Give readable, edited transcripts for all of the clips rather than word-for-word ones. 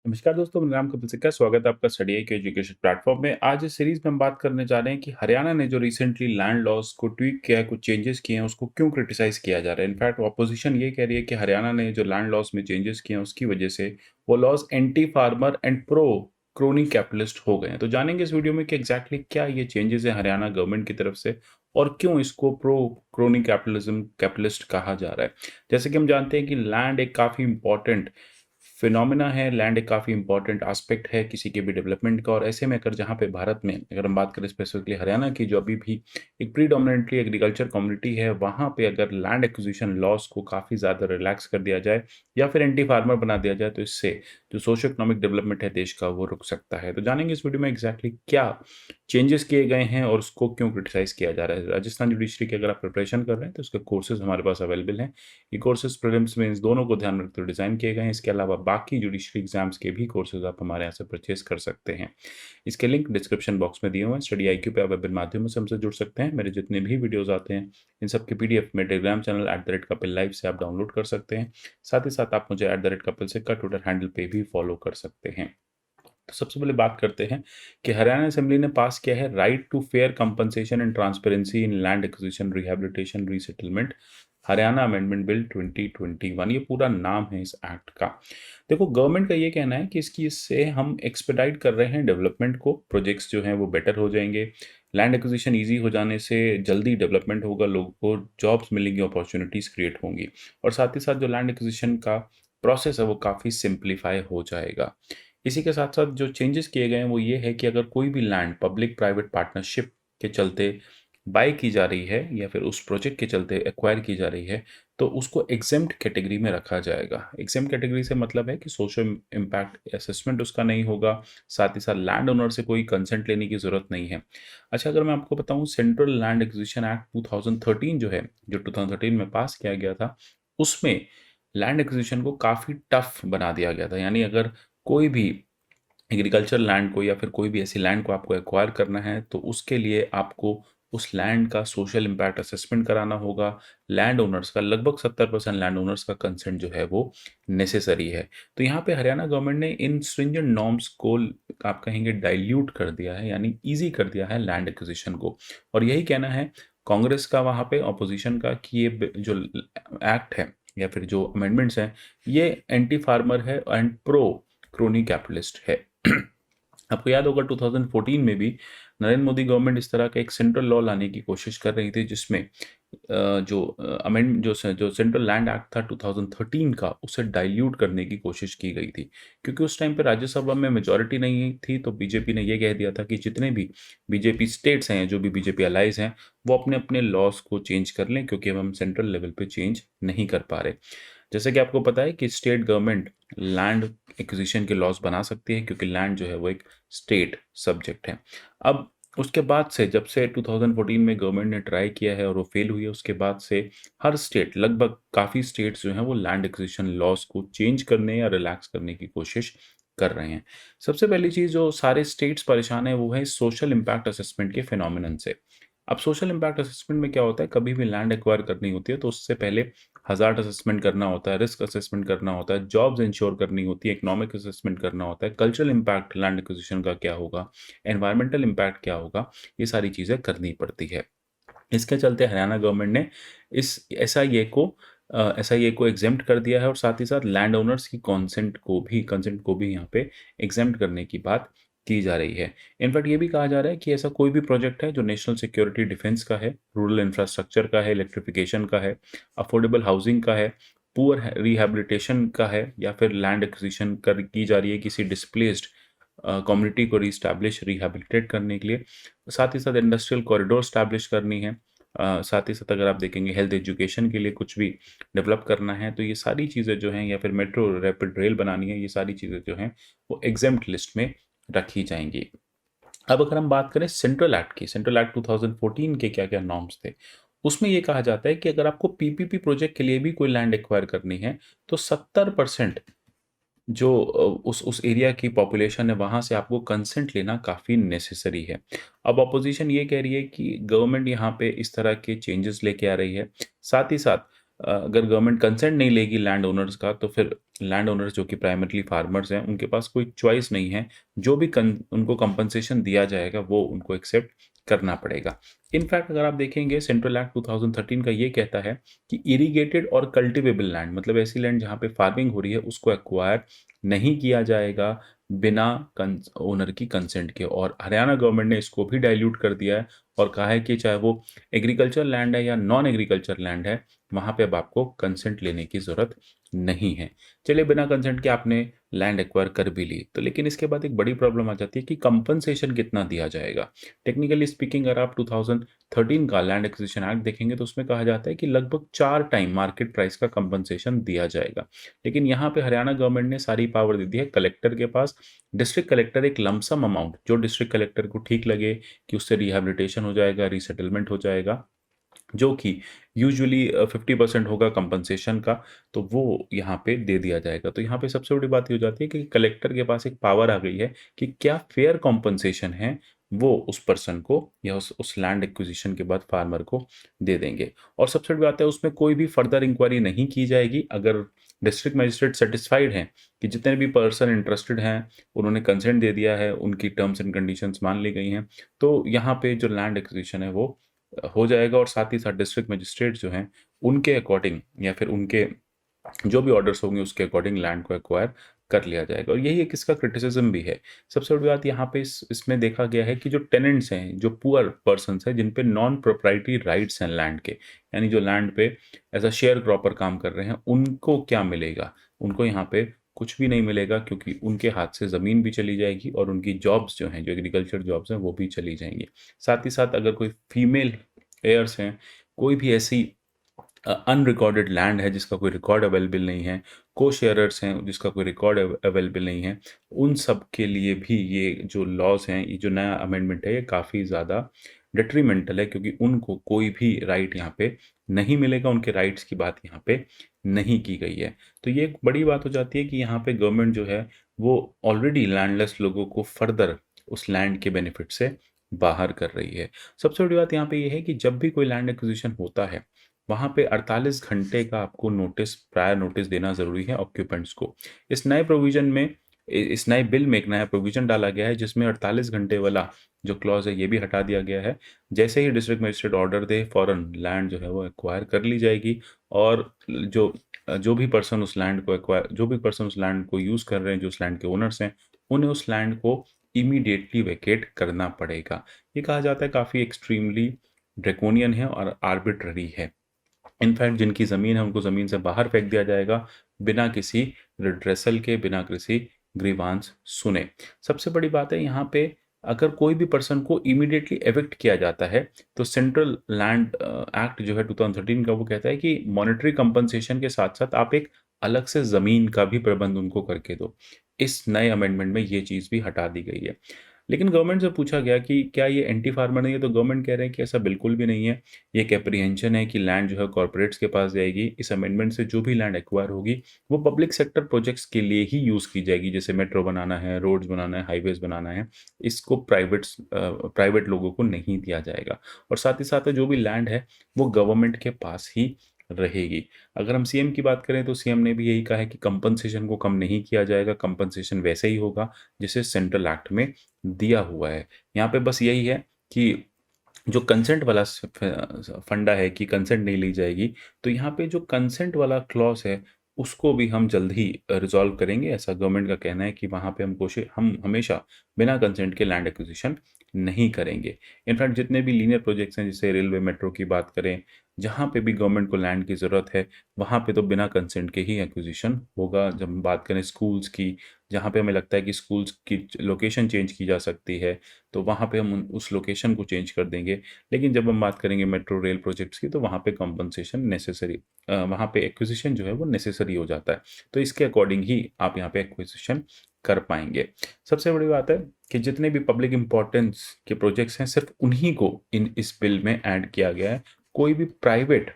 नमस्कार दोस्तों, मेरा नाम कपिल सिक्का है। स्वागत है आपका स्टडी आई के एजुकेशन प्लेटफॉर्म में। आज इस सीरीज में हम बात करने जा रहे हैं कि हरियाणा ने जो रिसेंटली लैंड लॉज को ट्वीक किया है, कुछ चेंजेस किए हैं, उसको क्यों क्रिटिसाइज किया जा रहा है। इनफैक्ट ऑपोजिशन ये कह रही है कि हरियाणा ने जो लैंड लॉज में चेंजेस किए हैं उसकी वजह से वो laws anti farmer and pro crony capitalist हो गए हैं। तो जानेंगे इस वीडियो में कि एग्जैक्टली क्या ये चेंजेस है हरियाणा गवर्नमेंट की तरफ से और क्यों इसको प्रो क्रोनी कैपिटलिज्म कैपिटलिस्ट कहा जा रहा है। जैसे कि हम जानते हैं कि लैंड एक काफ़ी इंपॉर्टेंट फिनोमिना है, लैंड एक काफ़ी इंपॉर्टेंट एस्पेक्ट है किसी के भी डेवलपमेंट का। और ऐसे में अगर जहाँ पे भारत में अगर हम बात करें स्पेसिफिकली हरियाणा की, जो अभी भी एक प्रीडोमिनेंटली एग्रीकल्चर कम्युनिटी है, वहाँ पे अगर लैंड एक्विजिशन लॉज को काफ़ी ज़्यादा रिलैक्स कर दिया जाए या फिर एंटी फार्मर बना दिया जाए, तो इससे जो सोशो इकोनॉमिक डेवलपमेंट है देश का, वो रुक सकता है। तो जानेंगे इस वीडियो में एग्जैक्टली क्या चेंजेस किए गए हैं और उसको क्यों क्रिटिसाइज किया जा रहा है। राजस्थान जुडिशरी की अगर आप प्रिपरेशन कर रहे हैं तो उसके कोर्सेज हमारे पास अवेलेबल हैं। ये कोर्सेज प्रीलिम्स मेंस दोनों को ध्यान में रखते हुए डिज़ाइन किए गए हैं। इसके अलावा बाकी जुडिशरी एग्जाम्स के भी कोर्सेज आप हमारे यहाँ से परचेज कर सकते हैं। इसके लिंक डिस्क्रिप्शन बॉक्स में दिए हुए हैं। स्टडी आईक्यू पे आप विभिन्न माध्यमों से हमसे जुड़ सकते हैं। मेरे जितने भी वीडियोस आते हैं इन सब की पीडीएफ में टेलीग्राम चैनल @कपिल लाइव से आप डाउनलोड कर सकते हैं। साथ ही साथ आप मुझे @कपिल सिक्का ट्विटर हैंडल पे भी फॉलो कर सकते हैं। तो सबसे पहले बात करते हैं कि हरियाणा असेंबली ने पास किया है right to fair compensation and transparency in land acquisition rehabilitation resettlement Haryana amendment bill 2021। ये पूरा नाम है इस एक्ट का। देखो, गवर्नमेंट का ये कहना है कि इससे हम एक्सपेडाइट कर रहे हैं डेवलपमेंट को, प्रोजेक्ट्स जो हैं वो बेटर हो जाएंगे। लैंड एक्विजिशन ईजी हो जाने से जल्दी डेवलपमेंट होगा, लोगों को जॉब्स मिलेंगी, अपॉर्चुनिटीज़ क्रिएट होंगी। और साथ ही साथ जो लैंड एक्विजिशन का प्रोसेस है वो काफ़ी सिंप्लीफाई हो जाएगा। इसी के साथ साथ जो चेंजेस किए गए हैं वो ये है कि अगर कोई भी लैंड पब्लिक प्राइवेट पार्टनरशिप के चलते बाय की जा रही है या फिर उस प्रोजेक्ट के चलते एक्वायर की जा रही है, तो उसको एग्जेम्प्ट कैटेगरी में रखा जाएगा। एग्जेम्प्ट कैटेगरी से मतलब है कि सोशल इम्पैक्ट असेसमेंट उसका नहीं होगा, साथ ही साथ लैंड ओनर से कोई कंसेंट लेने की ज़रूरत नहीं है। अच्छा, अगर मैं आपको बताऊं, सेंट्रल लैंड एक्विजिशन एक्ट 2013 जो है, जो 2013 में पास किया गया था, उसमें लैंड एक्विजिशन को काफ़ी टफ बना दिया गया था। यानी अगर कोई भी एग्रीकल्चर लैंड को या फिर कोई भी ऐसी लैंड को आपको एक्वायर करना है, तो उसके लिए आपको उस लैंड का सोशल इम्पैक्ट असेसमेंट कराना होगा। लैंड ओनर्स का लगभग 70% लैंड ओनर्स का कंसेंट जो है वो नेसेसरी है। तो यहाँ पे हरियाणा गवर्नमेंट ने इन स्ट्रिंजेंट नॉर्म्स को आप कहेंगे डाइल्यूट कर दिया है, यानी ईजी कर दिया है लैंड एक्विजिशन को। और यही कहना है कांग्रेस का वहाँ पे, ऑपोजिशन का, कि ये जो एक्ट है या फिर जो अमेंडमेंट्स हैं ये एंटी फार्मर है एंड प्रो क्रोनी कैपिटलिस्ट है। आपको याद होगा 2014 में भी नरेंद्र मोदी गवर्नमेंट इस तरह का एक सेंट्रल लॉ लाने की कोशिश कर रही थी, जिसमें जो अमेंड जो सेंट्रल लैंड एक्ट था 2013 का, उसे डाइल्यूट करने की कोशिश की गई थी। क्योंकि उस टाइम पे राज्यसभा में मेजॉरिटी नहीं थी, तो बीजेपी ने ये कह दिया था कि जितने भी बीजेपी स्टेट्स हैं, जो भी बीजेपी अलाइज हैं, वो अपने अपने लॉज को चेंज कर लें, क्योंकि अब हम सेंट्रल लेवल पे चेंज नहीं कर पा रहे। जैसे कि आपको पता है कि स्टेट गवर्नमेंट लैंड एक्विजिशन के लॉज बना सकती है, क्योंकि लैंड जो है वो एक स्टेट सब्जेक्ट है। अब उसके बाद से, जब से 2014 में गवर्नमेंट ने ट्राई किया है और वो फेल हुई है, उसके बाद से हर स्टेट, लगभग काफ़ी स्टेट्स जो हैं वो लैंड एक्विजिशन लॉज को चेंज करने या रिलैक्स करने की कोशिश कर रहे हैं। सबसे पहली चीज़ जो सारे स्टेट्स परेशान है वो है सोशल इम्पैक्ट असेसमेंट के फिनोमिनन से। अब सोशल इम्पैक्ट असेसमेंट में क्या होता है, कभी भी लैंड एक्वायर करनी होती है तो उससे पहले हज़ार्ड असेसमेंट करना होता है, रिस्क असेसमेंट करना होता है, जॉब्स इंश्योर करनी होती है, इकोनॉमिक असेसमेंट करना होता है, कल्चरल इम्पैक्ट लैंड एक्विजिशन का क्या होगा, एनवायरमेंटल इम्पैक्ट क्या होगा, ये सारी चीज़ें करनी पड़ती है। इसके चलते हरियाणा गवर्नमेंट ने इस एसआईए को एग्जेम्प्ट कर दिया है, और साथ ही साथ लैंड ओनर्स की कंसेंट को भी यहाँ पे एग्जेम्प्ट करने की बात की जा रही है। इनफैक्ट ये भी कहा जा रहा है कि ऐसा कोई भी प्रोजेक्ट है जो नेशनल सिक्योरिटी डिफेंस का है, रूरल इंफ्रास्ट्रक्चर का है, इलेक्ट्रिफिकेशन का है, अफोर्डेबल हाउसिंग का है, पुअर रिहैबिलिटेशन का है, या फिर लैंड एक्विजिशन कर की जा रही है किसी डिस्प्लेस्ड कम्युनिटी को रीस्टैब्लिश रिहैबिलिटेट करने के लिए, साथ ही साथ इंडस्ट्रियल कॉरिडोर स्टैब्लिश करनी है, साथ ही साथ अगर आप देखेंगे हेल्थ एजुकेशन के लिए कुछ भी डेवलप करना है, तो ये सारी चीज़ें जो हैं, या फिर मेट्रो रैपिड रेल बनानी है, ये सारी चीज़ें जो हैं वो एग्जेम्प्ट लिस्ट में रखी जाएंगी। अब अगर हम बात करें सेंट्रल एक्ट की, सेंट्रल एक्ट 2014 के क्या क्या नॉर्म्स थे, उसमें ये कहा जाता है कि अगर आपको पीपीपी प्रोजेक्ट के लिए भी कोई लैंड एक्वायर करनी है, तो 70% जो उस एरिया की पॉपुलेशन है, वहाँ से आपको कंसेंट लेना काफ़ी नेसेसरी है। अब ऑपोजिशन ये कह रही है कि गवर्नमेंट यहाँ पे इस तरह के चेंजेस लेके आ रही है। साथ ही साथ अगर गवर्नमेंट कंसेंट नहीं लेगी लैंड ओनर्स का, तो फिर लैंड ओनर्स जो कि प्राइमरीली फार्मर्स हैं, उनके पास कोई चॉइस नहीं है। जो भी उनको कंपनसेशन दिया जाएगा वो उनको एक्सेप्ट करना पड़ेगा। इनफैक्ट अगर आप देखेंगे सेंट्रल एक्ट 2013 का ये कहता है कि इरिगेटेड और कल्टिवेबल लैंड, मतलब ऐसी लैंड जहाँ पे फार्मिंग हो रही है, उसको एक्वायर नहीं किया जाएगा बिना ओनर की कंसेंट के। और हरियाणा गवर्नमेंट ने इसको भी डाइल्यूट कर दिया है और कहा है कि चाहे वो एग्रीकल्चर लैंड है या नॉन एग्रीकल्चर लैंड है, वहाँ पे अब आपको कंसेंट लेने की ज़रूरत नहीं है। चलिए, बिना कंसेंट के आपने लैंड एक्वायर कर भी ली, तो लेकिन इसके बाद एक बड़ी प्रॉब्लम आ जाती है कि कंपनसेशन कितना दिया जाएगा। टेक्निकली स्पीकिंग अगर आप 2013 का लैंड एक्विजिशन एक्ट देखेंगे तो उसमें कहा जाता है कि लगभग 4 टाइम मार्केट प्राइस का कंपनसेशन दिया जाएगा। लेकिन यहाँ पे हरियाणा गवर्नमेंट ने सारी पावर दे दी है कलेक्टर के पास। डिस्ट्रिक्ट कलेक्टर एक लमसम अमाउंट, जो डिस्ट्रिक्ट कलेक्टर को ठीक लगे कि उससे रिहैबिलिटेशन हो जाएगा, रीसेटलमेंट हो जाएगा, जो कि यूजुअली 50% होगा कंपनसेशन का, तो वो यहाँ पे दे दिया जाएगा। तो यहाँ पे सबसे बड़ी बात ये हो जाती है कि कलेक्टर के पास एक पावर आ गई है कि क्या फेयर कॉम्पेंसेशन है, वो उस पर्सन को या उस लैंड एक्विजिशन के बाद फार्मर को दे देंगे। और सबसे बड़ी बात है, उसमें कोई भी फर्दर इंक्वायरी नहीं की जाएगी। अगर डिस्ट्रिक्ट मजिस्ट्रेट सेटिस्फाइड हैं कि जितने भी पर्सन इंटरेस्टेड हैं, उन्होंने कंसेंट दे दिया है, उनकी टर्म्स एंड कंडीशंस मान ली गई हैं, तो यहाँ पे जो लैंड एक्विजिशन है वो हो जाएगा। और साथ ही साथ डिस्ट्रिक्ट मजिस्ट्रेट जो हैं, उनके अकॉर्डिंग या फिर उनके जो भी ऑर्डर्स होंगे उसके अकॉर्डिंग लैंड को एक्वायर कर लिया जाएगा। और यही एक इसका क्रिटिसिज्म भी है। सबसे बड़ी बात यहाँ पे इसमें देखा गया है कि जो टेनेंट्स हैं, जो पुअर पर्सन्स हैं, जिन पे नॉन प्रोप्राइटरी राइट्स हैं लैंड के, यानी जो लैंड पे एज अ शेयर क्रॉपर काम कर रहे हैं, उनको क्या मिलेगा? उनको यहाँ पे कुछ भी नहीं मिलेगा, क्योंकि उनके हाथ से ज़मीन भी चली जाएगी और उनकी जॉब्स जो हैं, जो एग्रीकल्चर जॉब्स हैं, वो भी चली जाएंगी। साथ ही साथ अगर कोई फीमेल हेयर्स हैं, कोई भी ऐसी अनरिकॉर्डेड लैंड है जिसका कोई रिकॉर्ड अवेलेबल नहीं है, को-शेयरर्स हैं जिसका कोई रिकॉर्ड अवेलेबल नहीं है, उन सब के लिए भी ये जो लॉज़ हैं, ये जो नया अमेंडमेंट है, ये काफ़ी ज़्यादा डेट्रीमेंटल है, क्योंकि उनको कोई भी राइट यहाँ पे नहीं मिलेगा, उनके राइट्स की बात यहाँ पे नहीं की गई है। तो ये एक बड़ी बात हो जाती है कि यहाँ पे गवर्नमेंट जो है, वो ऑलरेडी लैंडलेस लोगों को फर्दर उस लैंड के बेनिफिट से बाहर कर रही है। सबसे बड़ी बात यहाँ पे ये है कि जब भी कोई लैंड एक्विजिशन होता है, वहाँ पे 48 घंटे का आपको नोटिस, प्रायर नोटिस देना ज़रूरी है ऑक्यूपेंट्स को। इस नए प्रोविज़न में, इस नए बिल में एक नया प्रोविज़न डाला गया है जिसमें 48 घंटे वाला जो क्लॉज़ है, ये भी हटा दिया गया है। जैसे ही डिस्ट्रिक्ट मजिस्ट्रेट ऑर्डर दे, फ़ौरन लैंड जो है वो एक्वायर कर ली जाएगी। और जो भी पर्सन उस लैंड को यूज़ कर रहे हैं, जो उस लैंड के ओनर्स हैं, उन्हें उस लैंड को इमीडिएटली वैकेट करना पड़ेगा। ये कहा जाता है काफ़ी एक्सट्रीमली ड्रैकोनियन है और आर्बिट्ररी है। इनफैक्ट जिनकी ज़मीन है, उनको ज़मीन से बाहर फेंक दिया जाएगा, बिना किसी रिड्रेसल के, बिना किसी ग्रीवांस सुने। सबसे बड़ी बात है यहाँ पे, अगर कोई भी पर्सन को इमीडिएटली एविक्ट किया जाता है, तो सेंट्रल लैंड एक्ट जो है 2013 का, वो कहता है कि मॉनेटरी कंपनसेशन के साथ-साथ आप एक अलग से ज़मीन का भी प्रबंध उनको करके दो। इस नए अमेंडमेंट में ये चीज़ भी हटा दी गई है। लेकिन गवर्नमेंट से पूछा गया कि क्या ये एंटी फार्मर नहीं है? तो गवर्नमेंट कह रहे हैं कि ऐसा बिल्कुल भी नहीं है। ये एक एप्रीहेंशन है कि लैंड जो है कॉर्पोरेट्स के पास जाएगी। इस अमेंडमेंट से जो भी लैंड एक्वायर होगी, वो पब्लिक सेक्टर प्रोजेक्ट्स के लिए ही यूज़ की जाएगी। जैसे मेट्रो बनाना है, रोड्स बनाना है, हाईवेज़ बनाना है, इसको प्राइवेट लोगों को नहीं दिया जाएगा। और साथ ही साथ जो भी लैंड है, वो गवर्नमेंट के पास ही रहेगी। अगर हम सीएम की बात करें, तो सीएम ने भी यही कहा है कि कंपनसेशन को कम नहीं किया जाएगा, कंपनसेशन वैसे ही होगा जैसे सेंट्रल एक्ट में दिया हुआ है। यहाँ पे बस यही है कि जो कंसेंट वाला फंडा है कि कंसेंट नहीं ली जाएगी, तो यहाँ पे जो कंसेंट वाला क्लॉज़ है, उसको भी हम जल्द ही रिज़ॉल्व करेंगे। ऐसा गवर्नमेंट का कहना है कि वहाँ पे हम हमेशा बिना कंसेंट के लैंड एक्विजिशन नहीं करेंगे। इनफैक्ट जितने भी लीनियर प्रोजेक्ट्स हैं, जैसे रेलवे, मेट्रो की बात करें, जहाँ पे भी गवर्नमेंट को लैंड की ज़रूरत है, वहाँ पे तो बिना कंसेंट के ही एक्विजिशन होगा। जब हम बात करें स्कूल्स की, जहाँ पे हमें लगता है कि स्कूल्स की लोकेशन चेंज की जा सकती है, तो वहाँ पे हम उस लोकेशन को चेंज कर देंगे। लेकिन जब हम बात करेंगे मेट्रो रेल प्रोजेक्ट्स की, तो वहाँ पे कंपनसेशन नेसेसरी, वहाँ पे एक्विजिशन जो है वो नेसेसरी हो जाता है। तो इसके अकॉर्डिंग ही आप यहाँ पे एक्विजिशन कर पाएंगे। सबसे बड़ी बात है कि जितने भी पब्लिक इंपॉर्टेंस के प्रोजेक्ट्स हैं, सिर्फ उन्हीं को इस बिल में ऐड किया गया है। कोई भी प्राइवेट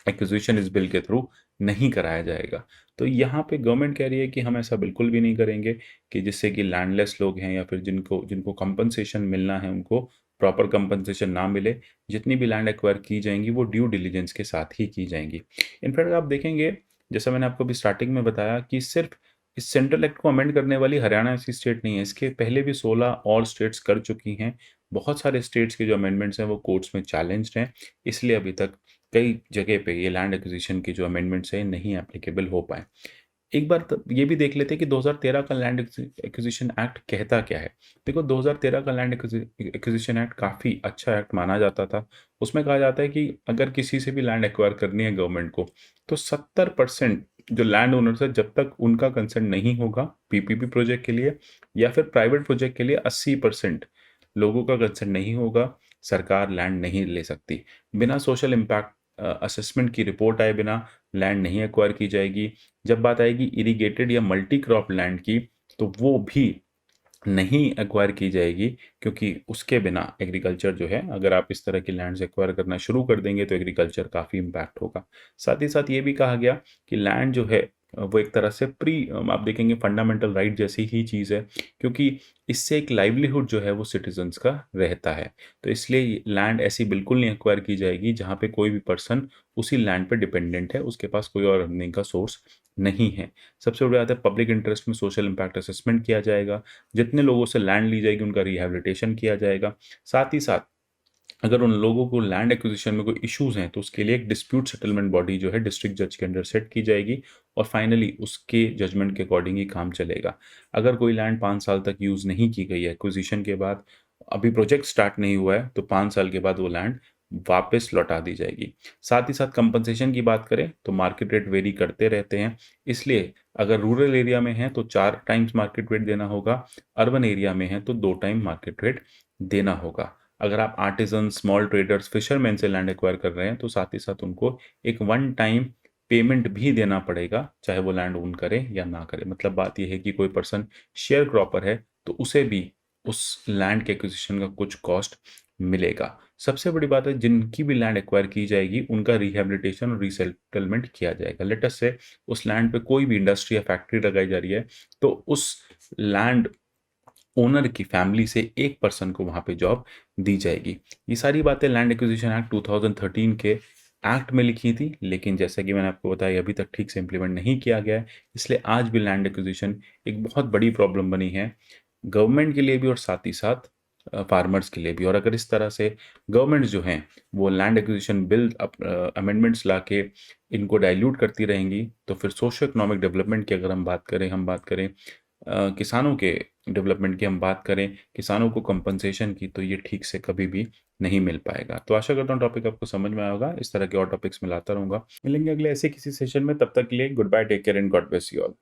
एक्विजिशन इस बिल के थ्रू नहीं कराया जाएगा। तो यहाँ पे गवर्नमेंट कह रही है कि हम ऐसा बिल्कुल भी नहीं करेंगे कि जिससे कि लैंडलेस लोग हैं या फिर जिनको जिनको कंपनसेशन मिलना है, उनको प्रॉपर कंपनसेशन ना मिले, जितनी भी लैंड एक्वायर की जाएँगी वो ड्यू डिलिजेंस के साथ ही की जाएँगी। इनफैक्ट आप देखेंगे, जैसा मैंने आपको अभी स्टार्टिंग में बताया कि सिर्फ़ इस सेंट्रल एक्ट को अमेंड करने वाली हरियाणा ऐसी स्टेट नहीं है, इसके पहले भी 16 और स्टेट्स कर चुकी हैं। बहुत सारे स्टेट्स के जो अमेंडमेंट्स हैं वो कोर्ट्स में चैलेंज्ड हैं, इसलिए अभी तक कई जगह पे ये लैंड एक्विजिशन के जो अमेंडमेंट्स हैं नहीं एप्लीकेबल हो पाए। एक बार ये भी देख लेते हैं कि 2013 का लैंड एक्विजिशन एक्ट कहता क्या है। देखो, 2013 का लैंड एक्विजिशन एक्ट काफ़ी अच्छा एक्ट माना जाता था। उसमें कहा जाता है कि अगर किसी से भी लैंड एक्वायर करनी है गवर्नमेंट को, तो 70% जो लैंड ओनर्स है, जब तक उनका कंसेंट नहीं होगा पीपीपी प्रोजेक्ट के लिए या फिर प्राइवेट प्रोजेक्ट के लिए 80% लोगों का कंसेंट नहीं होगा, सरकार लैंड नहीं ले सकती। बिना सोशल इम्पैक्ट असेसमेंट की रिपोर्ट आए बिना लैंड नहीं एक्वायर की जाएगी। जब बात आएगी इरिगेटेड या मल्टी क्रॉप लैंड की, तो वो भी नहीं एक्वायर की जाएगी, क्योंकि उसके बिना एग्रीकल्चर जो है, अगर आप इस तरह की लैंड्स एक्वायर करना शुरू कर देंगे तो एग्रीकल्चर काफ़ी इम्पैक्ट होगा। साथ ही साथ ये भी कहा गया कि लैंड जो है वो एक तरह से आप देखेंगे फंडामेंटल राइट जैसी ही चीज़ है, क्योंकि इससे एक लाइवलीहुड जो है वो सिटीजन्स का रहता है। तो इसलिए लैंड ऐसी बिल्कुल नहीं एक्वायर की जाएगी जहाँ पे कोई भी पर्सन उसी लैंड पे डिपेंडेंट है, उसके पास कोई और अर्निंग का सोर्स नहीं है। सबसे बड़ी बात है, पब्लिक इंटरेस्ट में सोशल इम्पैक्ट असेसमेंट किया जाएगा। जितने लोगों से लैंड ली जाएगी उनका रिहैबिलिटेशन किया जाएगा। साथ ही साथ अगर उन लोगों को लैंड एक्विजिशन में कोई इश्यूज़ हैं, तो उसके लिए एक डिस्प्यूट सेटलमेंट बॉडी जो है डिस्ट्रिक्ट जज के अंडर सेट की जाएगी और फाइनली उसके जजमेंट के अकॉर्डिंग ही काम चलेगा। अगर कोई लैंड 5 साल तक यूज़ नहीं की गई है एक्विजिशन के बाद, अभी प्रोजेक्ट स्टार्ट नहीं हुआ है, तो 5 साल के बाद वो लैंड वापस लौटा दी जाएगी। साथ ही साथ कंपनसेशन की बात करें तो मार्केट रेट वेरी करते रहते हैं, इसलिए अगर रूरल एरिया में है तो 4 टाइम्स मार्केट रेट देना होगा, अर्बन एरिया में है तो 2 टाइम मार्केट रेट देना होगा। अगर आप आर्टिज़न, स्मॉल ट्रेडर्स, फिशरमैन से लैंड एक्वायर कर रहे हैं, तो साथ ही साथ उनको एक वन टाइम पेमेंट भी देना पड़ेगा, चाहे वो लैंड ओन करे या ना करे। मतलब बात ये है कि कोई पर्सन शेयर क्रॉपर है, तो उसे भी उस लैंड के एक्विजिशन का कुछ कॉस्ट मिलेगा। सबसे बड़ी बात है, जिनकी भी लैंड एक्वायर की जाएगी, उनका रिहैबिलिटेशन और रीसेटलमेंट किया जाएगा। लेट अस से उस लैंड पे कोई भी इंडस्ट्री या फैक्ट्री लगाई जा रही है, तो उस लैंड ओनर की फैमिली से एक पर्सन को वहाँ पे जॉब दी जाएगी। ये सारी बातें लैंड एक्विजिशन एक्ट 2013 के एक्ट में लिखी थी, लेकिन जैसा कि मैंने आपको बताया अभी तक ठीक से इम्प्लीमेंट नहीं किया गया है, इसलिए आज भी लैंड एक्विजिशन एक बहुत बड़ी प्रॉब्लम बनी है, गवर्नमेंट के लिए भी और साथ ही साथ फार्मर्स के लिए भी। और अगर इस तरह से गवर्नमेंट जो हैं वो लैंड एक्विजिशन बिल अमेंडमेंट्स ला के इनको डाइल्यूट करती रहेंगी, तो फिर सोशो इकोनॉमिक डेवलपमेंट की अगर हम बात करें किसानों के डेवलपमेंट की हम बात करें, किसानों को कंपनसेशन की, तो ये ठीक से कभी भी नहीं मिल पाएगा। तो आशा करता हूँ टॉपिक आपको समझ में आया होगा। इस तरह के और टॉपिक्स मैं लाता रहूँगा। मिलेंगे अगले ऐसे किसी सेशन में, तब तक के लिए goodbye, take care and God bless you all.